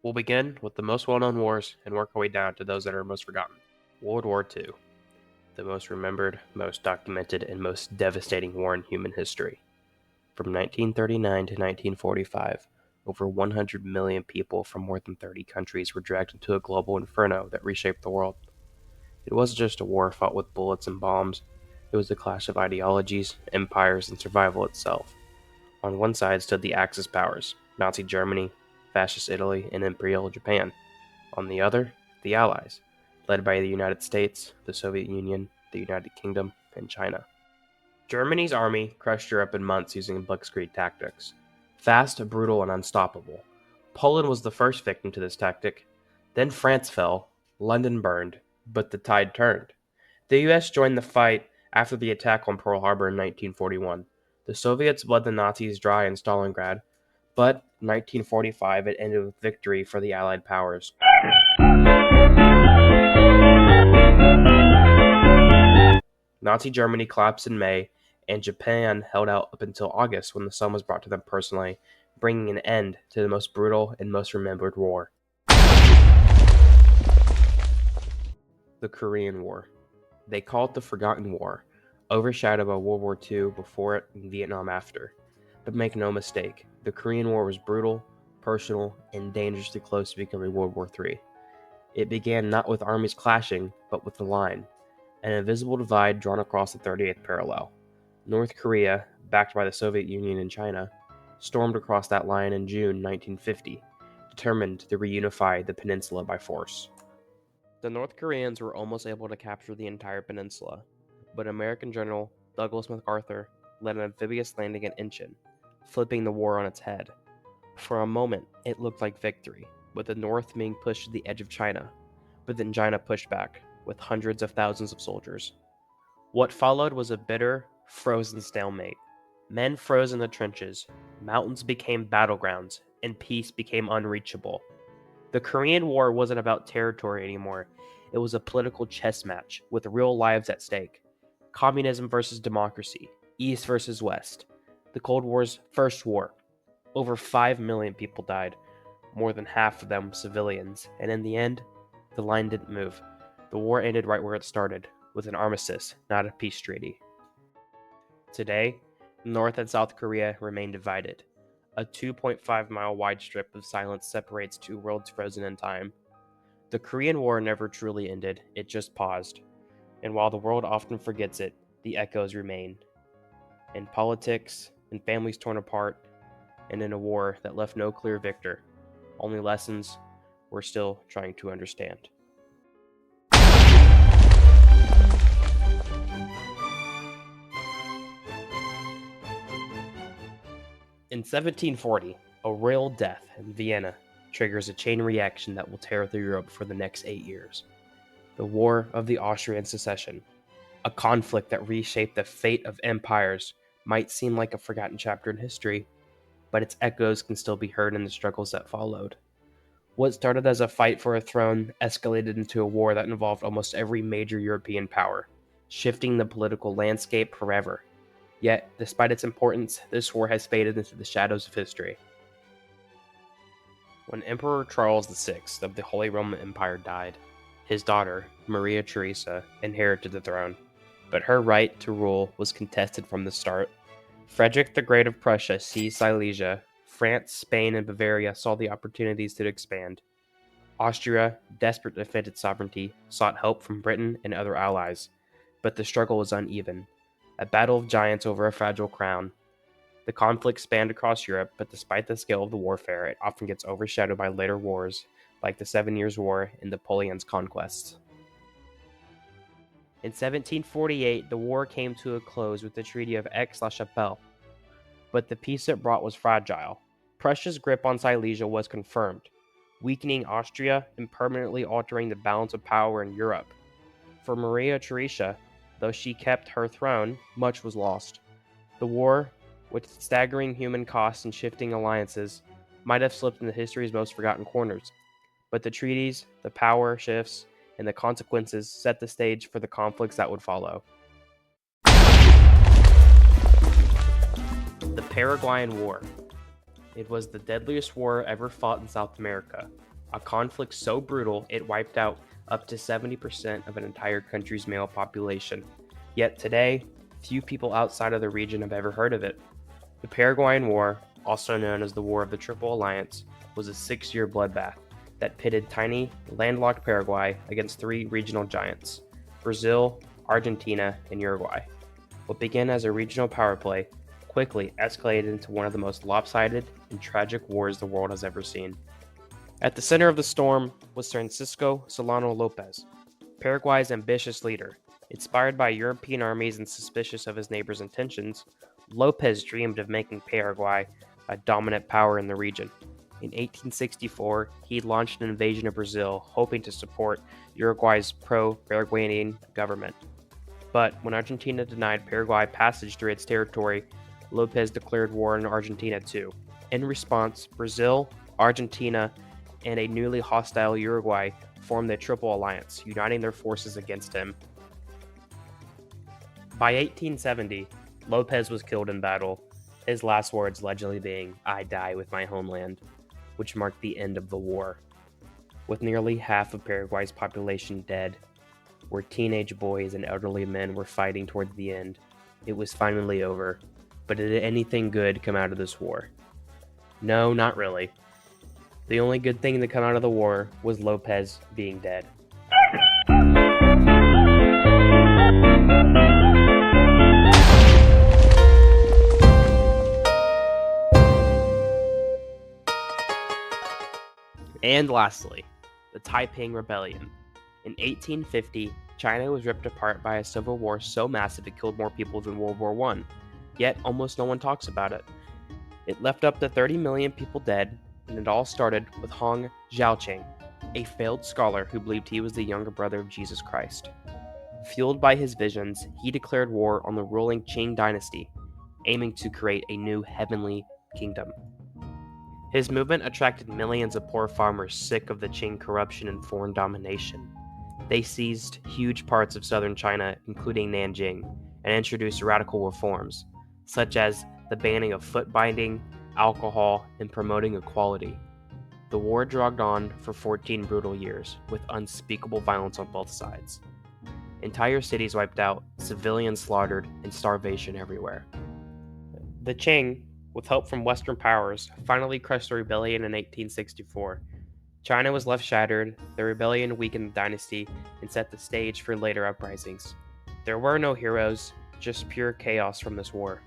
We'll begin with the most well-known wars and work our way down to those that are most forgotten. World War II, the most remembered, most documented, and most devastating war in human history. From 1939 to 1945, over 100 million people from more than 30 countries were dragged into a global inferno that reshaped the world. It wasn't just a war fought with bullets and bombs, it was a clash of ideologies, empires, and survival itself. On one side stood the Axis powers, Nazi Germany, Fascist Italy, and Imperial Japan. On the other, the Allies, led by the United States, the Soviet Union, the United Kingdom, and China. Germany's army crushed Europe in months using blitzkrieg tactics. Fast, brutal, and unstoppable. Poland was the first victim to this tactic. Then France fell, London burned, but the tide turned. The US joined the fight after the attack on Pearl Harbor in 1941. The Soviets bled the Nazis dry in Stalingrad, but in 1945 it ended with victory for the Allied powers. Nazi Germany collapsed in May, and Japan held out up until August when the sun was brought to them personally, bringing an end to the most brutal and most remembered war. The Korean War. They call it the Forgotten War, overshadowed by World War II before it and Vietnam after. But make no mistake, the Korean War was brutal, personal, and dangerously close to becoming World War III. It began not with armies clashing, but with the line, an invisible divide drawn across the 38th parallel. North Korea, backed by the Soviet Union and China, stormed across that line in June 1950, determined to reunify the peninsula by force. The North Koreans were almost able to capture the entire peninsula, but American General Douglas MacArthur led an amphibious landing at Incheon, flipping the war on its head. For a moment, it looked like victory, with the North being pushed to the edge of China, but then China pushed back, with hundreds of thousands of soldiers. What followed was a bitter, frozen stalemate. Men froze in the trenches, mountains became battlegrounds, and peace became unreachable. The Korean War wasn't about territory anymore. It was a political chess match with real lives at stake. Communism versus democracy, East versus West. The Cold War's first war. Over 5 million people died, more than half of them civilians, and in the end, the line didn't move. The war ended right where it started, with an armistice, not a peace treaty. Today, North and South Korea remain divided. A 2.5-mile wide strip of silence separates two worlds frozen in time. The Korean War never truly ended, it just paused. And while the world often forgets it, the echoes remain. In politics, in families torn apart, and in a war that left no clear victor, only lessons we're still trying to understand. In 1740, a royal death in Vienna triggers a chain reaction that will tear through Europe for the next 8 years. The War of the Austrian Succession, a conflict that reshaped the fate of empires, might seem like a forgotten chapter in history, but its echoes can still be heard in the struggles that followed. What started as a fight for a throne escalated into a war that involved almost every major European power, shifting the political landscape forever. Yet, despite its importance, this war has faded into the shadows of history. When Emperor Charles VI of the Holy Roman Empire died, his daughter, Maria Theresa, inherited the throne, but her right to rule was contested from the start. Frederick the Great of Prussia seized Silesia. France, Spain, and Bavaria saw the opportunities to expand. Austria, desperate to defend its sovereignty, sought help from Britain and other allies, but the struggle was uneven. A battle of giants over a fragile crown. The conflict spanned across Europe, but despite the scale of the warfare, it often gets overshadowed by later wars, like the 7 Years' War and Napoleon's conquests. In 1748, the war came to a close with the Treaty of Aix-la-Chapelle, but the peace it brought was fragile. Prussia's grip on Silesia was confirmed, weakening Austria and permanently altering the balance of power in Europe. For Maria Theresa, though she kept her throne, much was lost. The war, with its staggering human costs and shifting alliances, might have slipped into history's most forgotten corners. But the treaties, the power shifts, and the consequences set the stage for the conflicts that would follow. The Paraguayan War. It was the deadliest war ever fought in South America, a conflict so brutal it wiped out up to 70% of an entire country's male population. Yet today, few people outside of the region have ever heard of it. The Paraguayan War, also known as the War of the Triple Alliance, was a 6-year bloodbath that pitted tiny, landlocked Paraguay against 3 regional giants: Brazil, Argentina, and Uruguay. What began as a regional power play quickly escalated into one of the most lopsided and tragic wars the world has ever seen. At the center of the storm was Francisco Solano Lopez, Paraguay's ambitious leader. Inspired by European armies and suspicious of his neighbors' intentions, Lopez dreamed of making Paraguay a dominant power in the region. In 1864, he launched an invasion of Brazil, hoping to support Uruguay's pro-Paraguayan government. But when Argentina denied Paraguay passage through its territory, Lopez declared war on Argentina too. In response, Brazil, Argentina, and a newly hostile Uruguay formed the Triple Alliance, uniting their forces against him. By 1870, Lopez was killed in battle, his last words allegedly being, "I die with my homeland," which marked the end of the war. With nearly half of Paraguay's population dead, where teenage boys and elderly men were fighting towards the end, it was finally over. But did anything good come out of this war? No, not really. The only good thing to come out of the war was Lopez being dead. And lastly, the Taiping Rebellion. In 1850, China was ripped apart by a civil war so massive it killed more people than World War I. Yet almost no one talks about it. It left up to 30 million people dead, and it all started with Hong Xiaoqing, a failed scholar who believed he was the younger brother of Jesus Christ. Fueled by his visions, he declared war on the ruling Qing dynasty, aiming to create a new heavenly kingdom. His movement attracted millions of poor farmers sick of the Qing corruption and foreign domination. They seized huge parts of southern China, including Nanjing, and introduced radical reforms, such as the banning of foot binding, alcohol, and promoting equality. The war dragged on for 14 brutal years, with unspeakable violence on both sides. Entire cities wiped out, civilians slaughtered, and starvation everywhere. The Qing, with help from Western powers, finally crushed the rebellion in 1864. China was left shattered, the rebellion weakened the dynasty, and set the stage for later uprisings. There were no heroes, just pure chaos from this war.